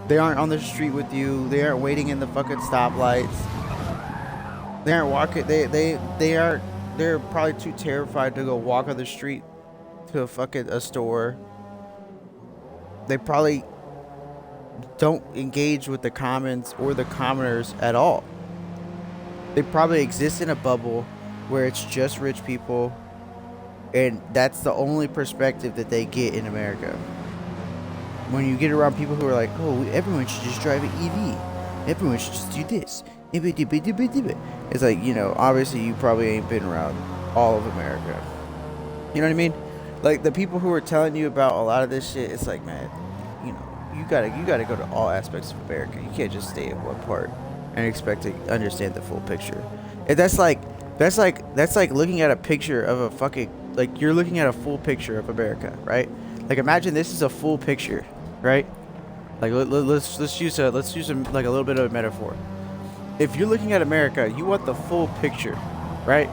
They aren't on the street with you. They aren't waiting in the fucking stoplights. They aren't walking. They are. They're probably too terrified to go walk on the street to a store. They probably don't engage with the commons or the commoners at all. They probably exist in a bubble where it's just rich people, and that's the only perspective that they get in America. When you get around people who are like, oh, everyone should just drive an EV, everyone should just do this, it's like, obviously you probably ain't been around all of America. You know what I mean? Like, the people who are telling you about a lot of this shit, it's like, man, you gotta go to all aspects of America. You can't just stay in one part and expect to understand the full picture. And that's like looking at a picture of a fucking, like, you're looking at a full picture of America, right? Like, imagine this is a full picture, right? Like, let's use a like a little bit of a metaphor. If you're looking at America, you want the full picture, right?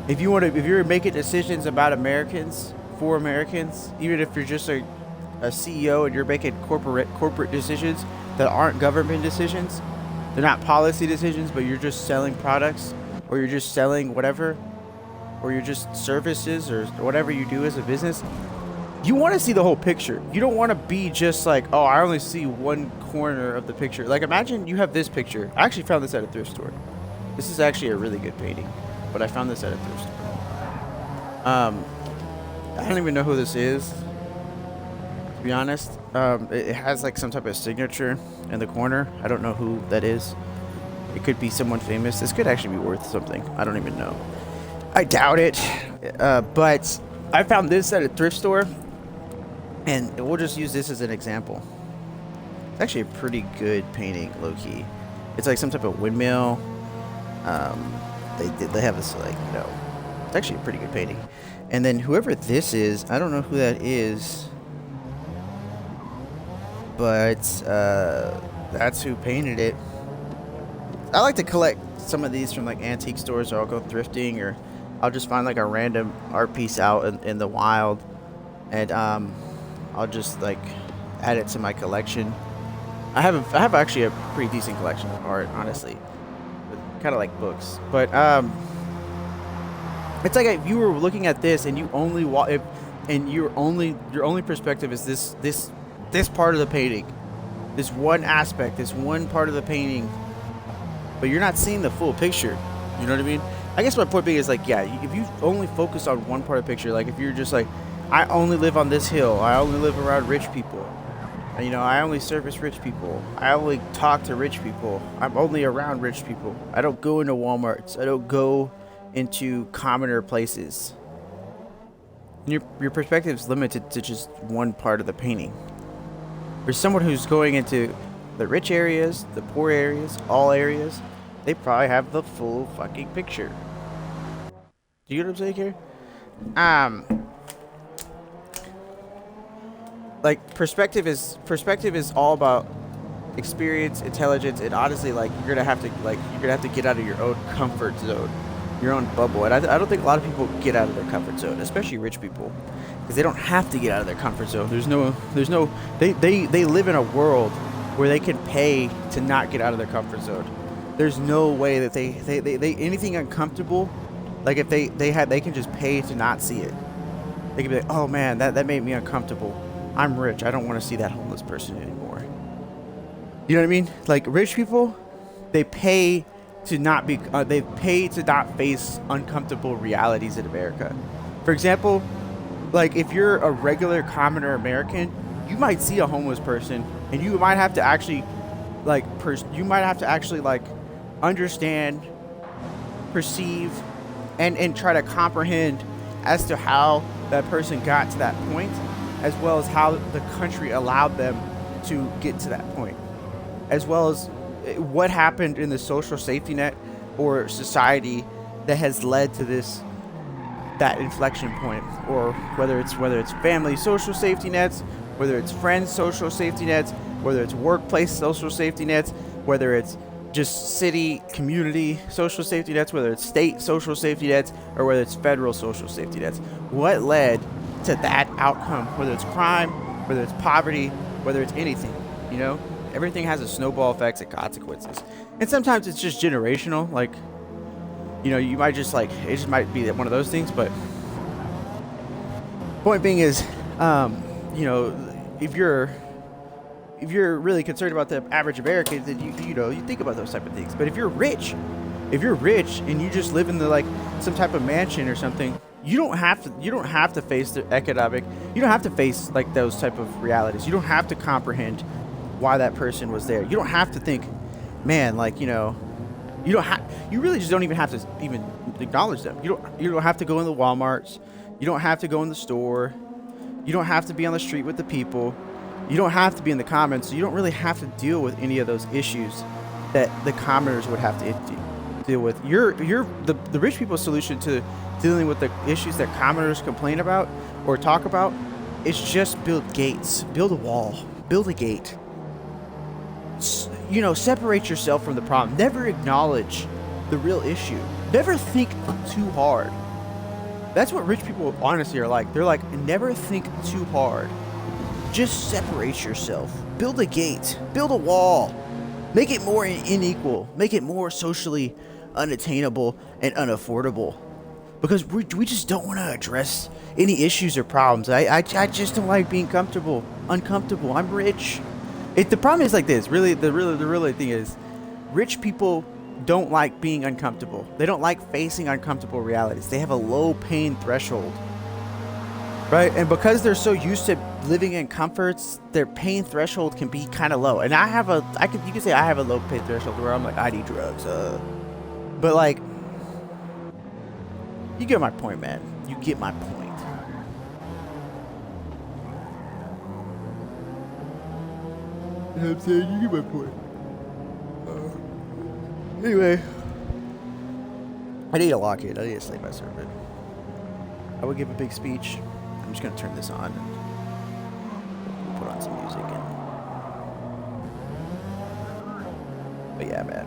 If you're making decisions about Americans for Americans, even if you're just a CEO and you're making corporate decisions that aren't government decisions, they're not policy decisions, but you're just selling products, or you're just selling whatever, or you're just services, or whatever you do as a business. You want to see the whole picture. You don't want to be just like, oh, I only see one corner of the picture. Like, imagine you have this picture. I actually found this at a thrift store. This is actually a really good painting, but I found this at a thrift store. I don't even know who this is, to be honest. It has like some type of signature in the corner. I don't know who that is. It could be someone famous. This could actually be worth something. I don't even know. I doubt it. But I found this at a thrift store, and we'll just use this as an example. It's actually a pretty good painting, low-key. It's like some type of windmill. They have this, like, it's actually a pretty good painting. And then whoever this is, I don't know who that is, but that's who painted it. I like to collect some of these from like antique stores, or I'll go thrifting, or I'll just find like a random art piece out in the wild, and I'll just like add it to my collection. I have actually a pretty decent collection of art, honestly, kind of like books. But it's like if you were looking at this and you only and your only perspective is this part of the painting, this one aspect, this one part of the painting, but you're not seeing the full picture. You know what I mean? I guess my point being is like, yeah, if you only focus on one part of the picture, like if you're just like, I only live on this hill, I only live around rich people, and, I only service rich people, I only talk to rich people, I'm only around rich people, I don't go into Walmarts, I don't go into commoner places. And your perspective is limited to just one part of the painting. For someone who's going into the rich areas, the poor areas, all areas, they probably have the full fucking picture. Do you know what I'm saying here? Like, perspective is all about experience, intelligence, and honestly, like, you're gonna have to get out of your own comfort zone, your own bubble. And I don't think a lot of people get out of their comfort zone, especially rich people, because they don't have to get out of their comfort zone. They live in a world where they can pay to not get out of their comfort zone. There's no way that they anything uncomfortable, like if they can just pay to not see it. They can be like, oh man, that made me uncomfortable. I'm rich. I don't want to see that homeless person anymore. You know what I mean? Like, rich people, they pay to not face uncomfortable realities in America. For example, like if you're a regular commoner American, you might see a homeless person, and you might have to actually understand, perceive, and try to comprehend as to how that person got to that point, as well as how the country allowed them to get to that point, as well as what happened in the social safety net or society that has led to that inflection point, or whether it's family social safety nets, whether it's friends social safety nets, whether it's workplace social safety nets, whether it's just city, community social safety nets, whether it's state social safety nets, or whether it's federal social safety nets. What led to that outcome, whether it's crime, whether it's poverty, whether it's anything. You know, everything has a snowball effects and consequences, and sometimes it's just generational. Like, you know, you might just like it just might be one of those things. But point being is, you know, if you're really concerned about the average American, then you know you think about those type of things. But if you're rich and you just live in the like some type of mansion or something, you don't have to face the economic, you don't have to face like those type of realities. You don't have to comprehend why that person was there. You don't have to think, man, like, you know, you really just don't even have to even acknowledge them. You don't have to go in the Walmarts. You don't have to go in the store. You don't have to be on the street with the people. You don't have to be in the comments. So you don't really have to deal with any of those issues that the commoners would have to deal with. The rich people's solution to dealing with the issues that commoners complain about or talk about is just build gates, build a wall, build a gate. You know, separate yourself from the problem. Never acknowledge the real issue. Never think too hard. That's what rich people honestly are like. They're like, never think too hard. Just separate yourself. Build a gate. Build a wall. Make it more unequal. Make it more socially unattainable and unaffordable. Because we just don't want to address any issues or problems. I just don't like being uncomfortable. I'm rich. The problem is like this. The real thing is, rich people don't like being uncomfortable. They don't like facing uncomfortable realities. They have a low pain threshold, right? And because they're so used to living in comforts, their pain threshold can be kind of low. And you could say I have a low pain threshold where I'm like, I need drugs. But like, you get my point, man. You get my point. You know what I'm saying? You get my point. Anyway, I need to lock it. I need to sleep my servant. I would give a big speech. I'm just gonna turn this on and put on some music. But yeah, man.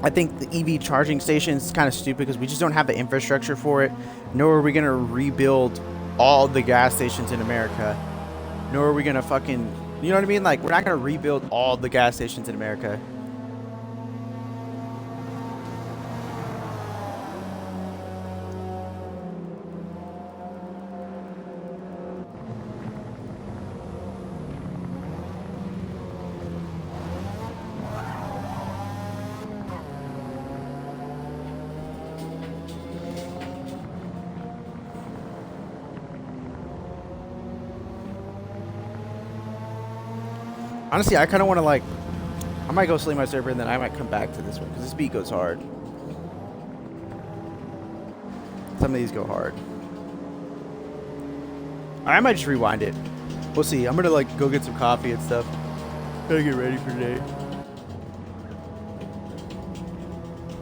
I think the EV charging station is kind of stupid because we just don't have the infrastructure for it. Nor are we gonna rebuild all the gas stations in America. Nor are we gonna fucking, you know what I mean? Like, we're not gonna rebuild all the gas stations in America. Honestly, I kind of want to like, I might go sleep my server and then I might come back to this one because this beat goes hard. Some of these go hard. I might just rewind it. We'll see. I'm gonna like go get some coffee and stuff. Gotta get ready for today.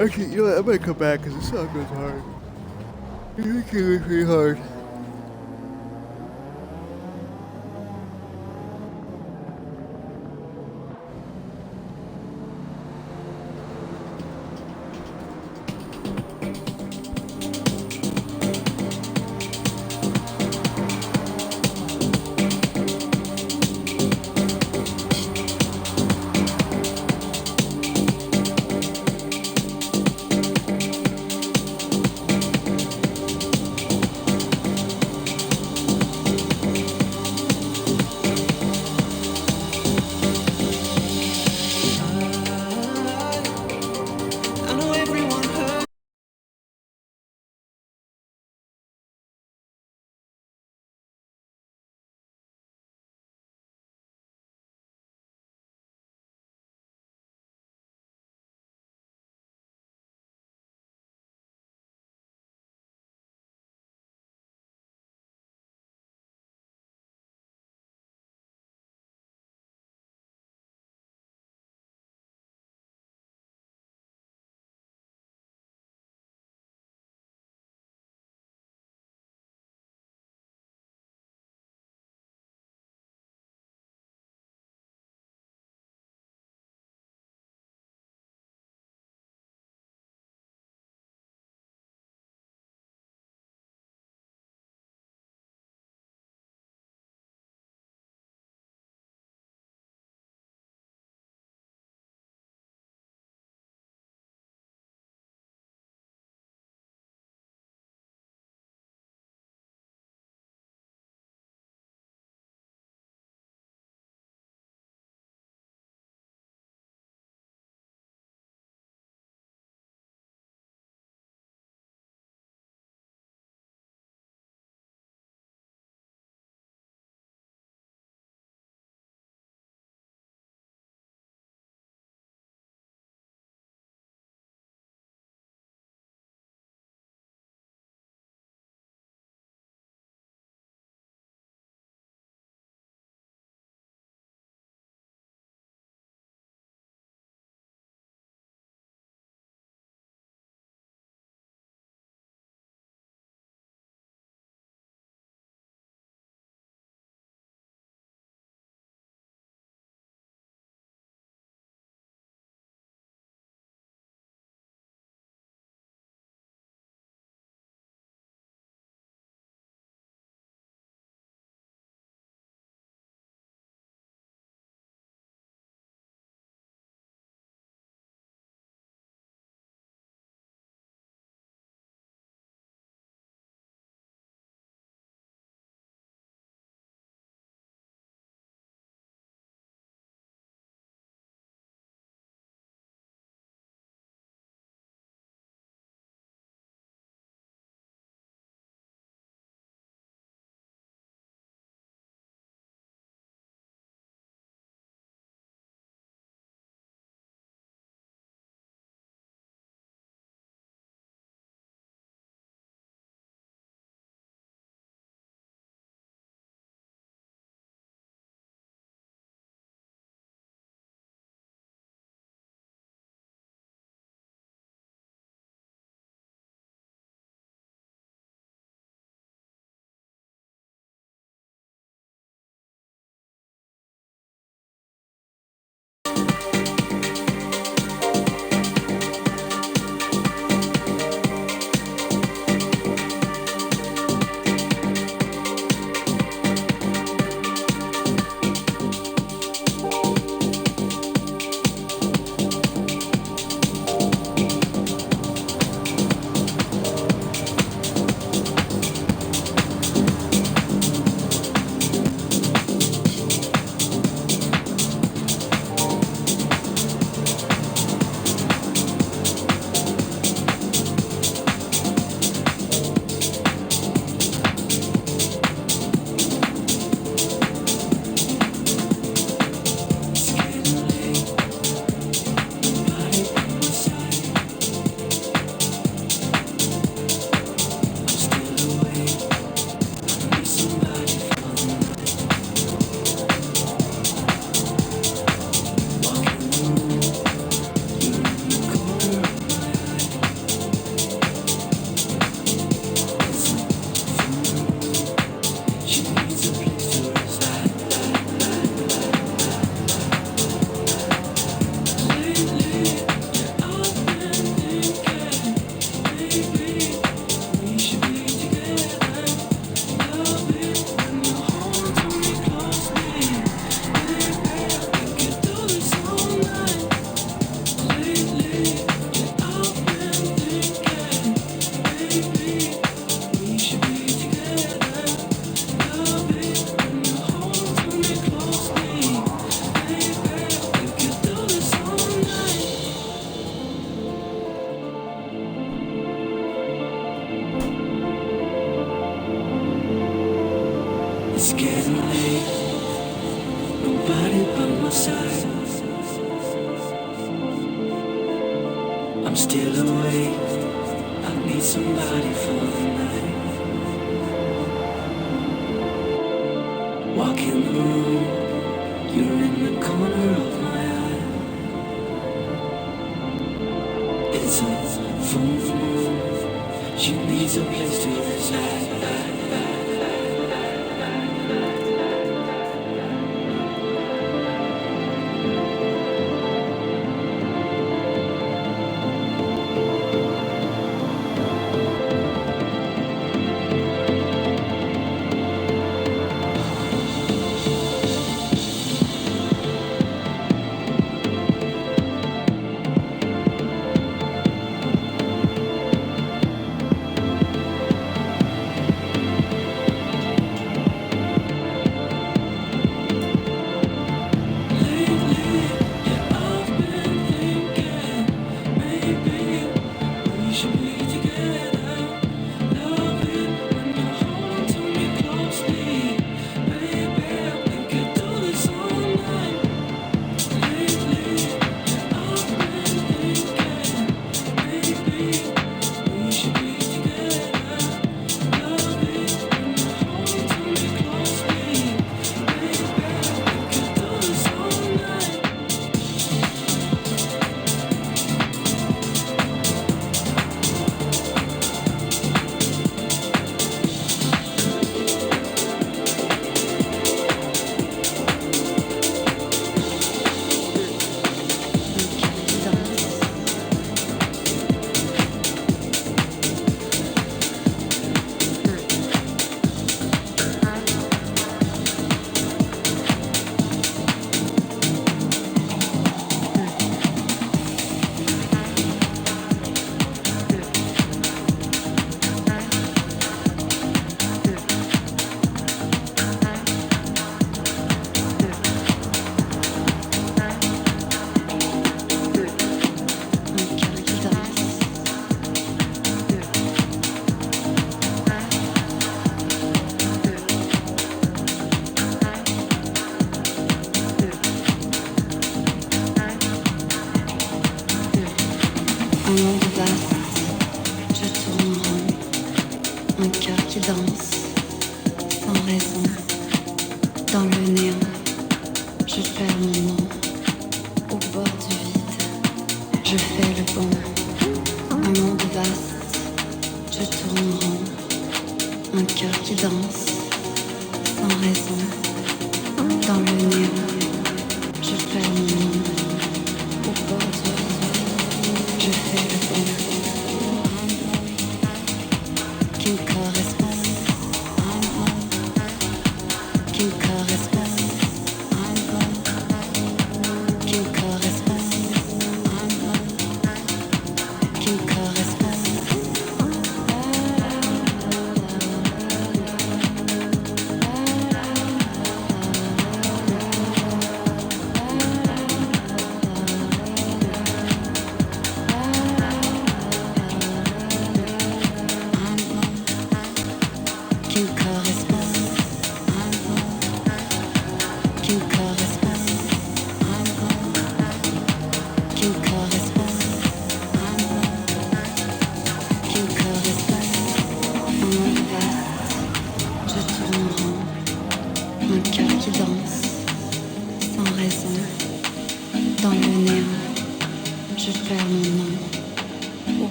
Actually, you know what? I might come back because this song goes hard. It goes pretty hard.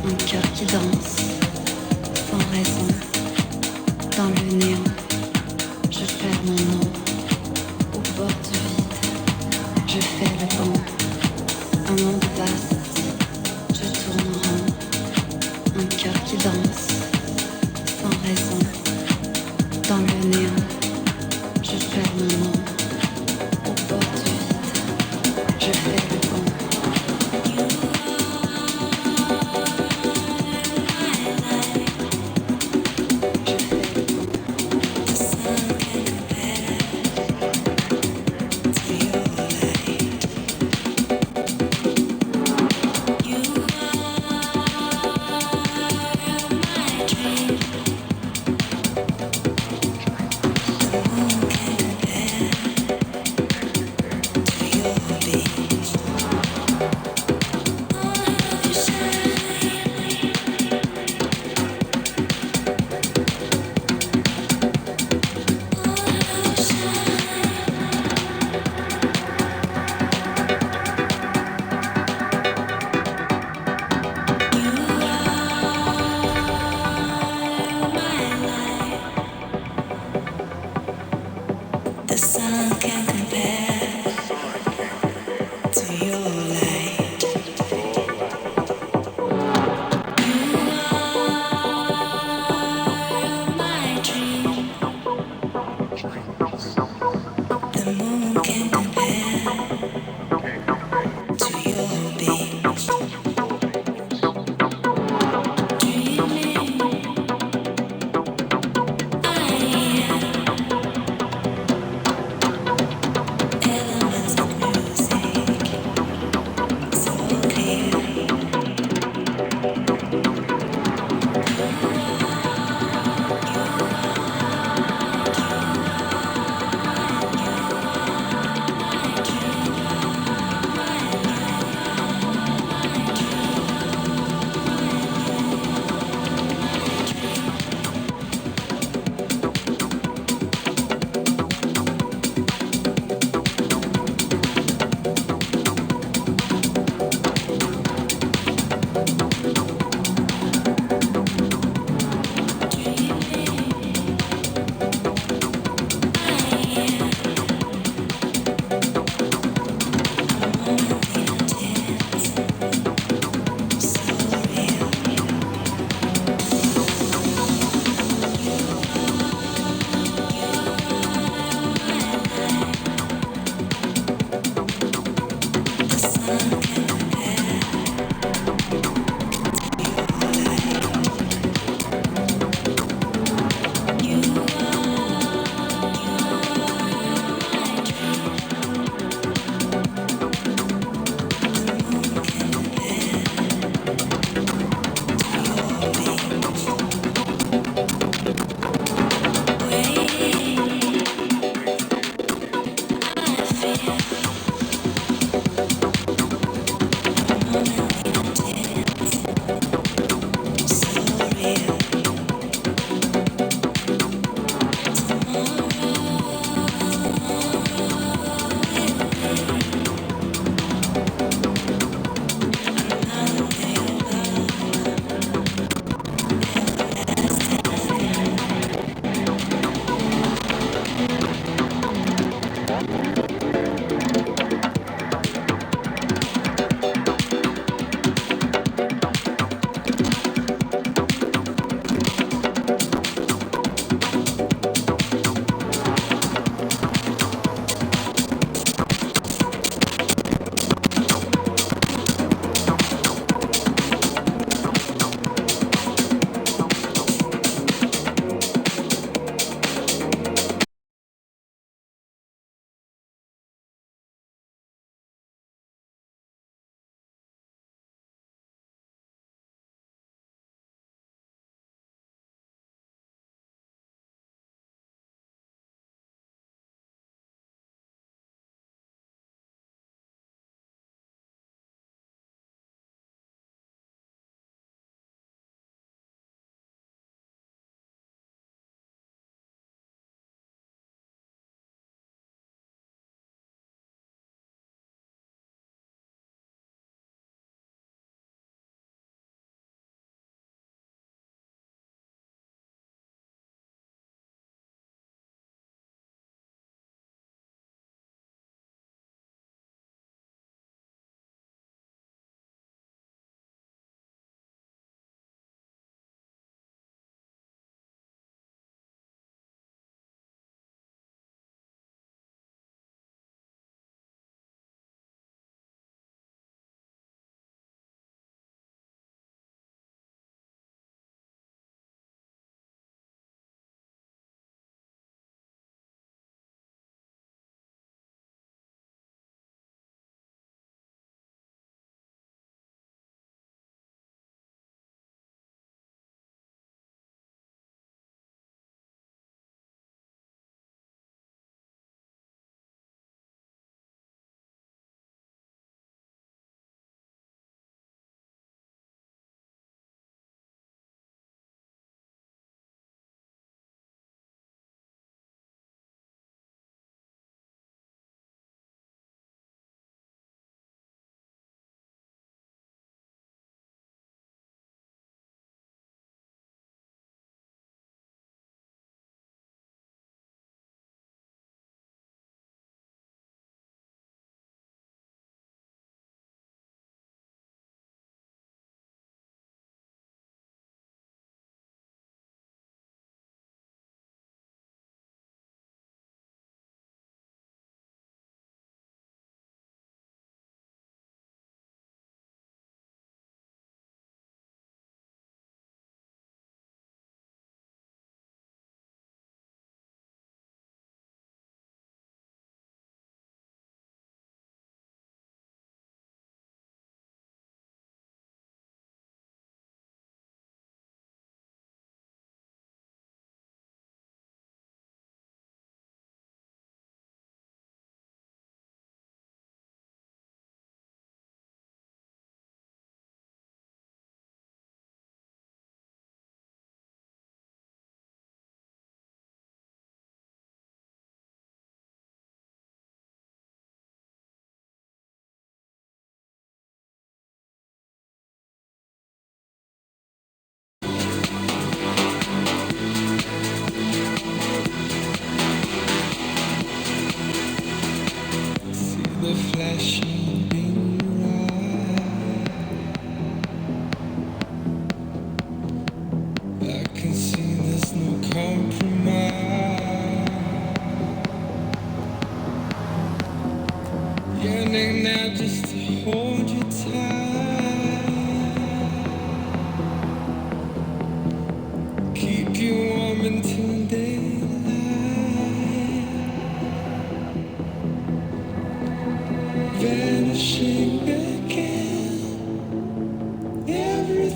Un cœur qui danse, sans raison, dans le néant. Je perds mon nom, au bord du vide. Je fais le pont, un monde vaste. Je tourne en rond, un cœur qui danse, sans raison, dans le néant. Je perds mon nom, au bord du vide. Je fais le pont.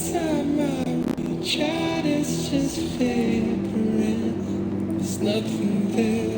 inside my reach out, it's just vaporous. There's nothing there.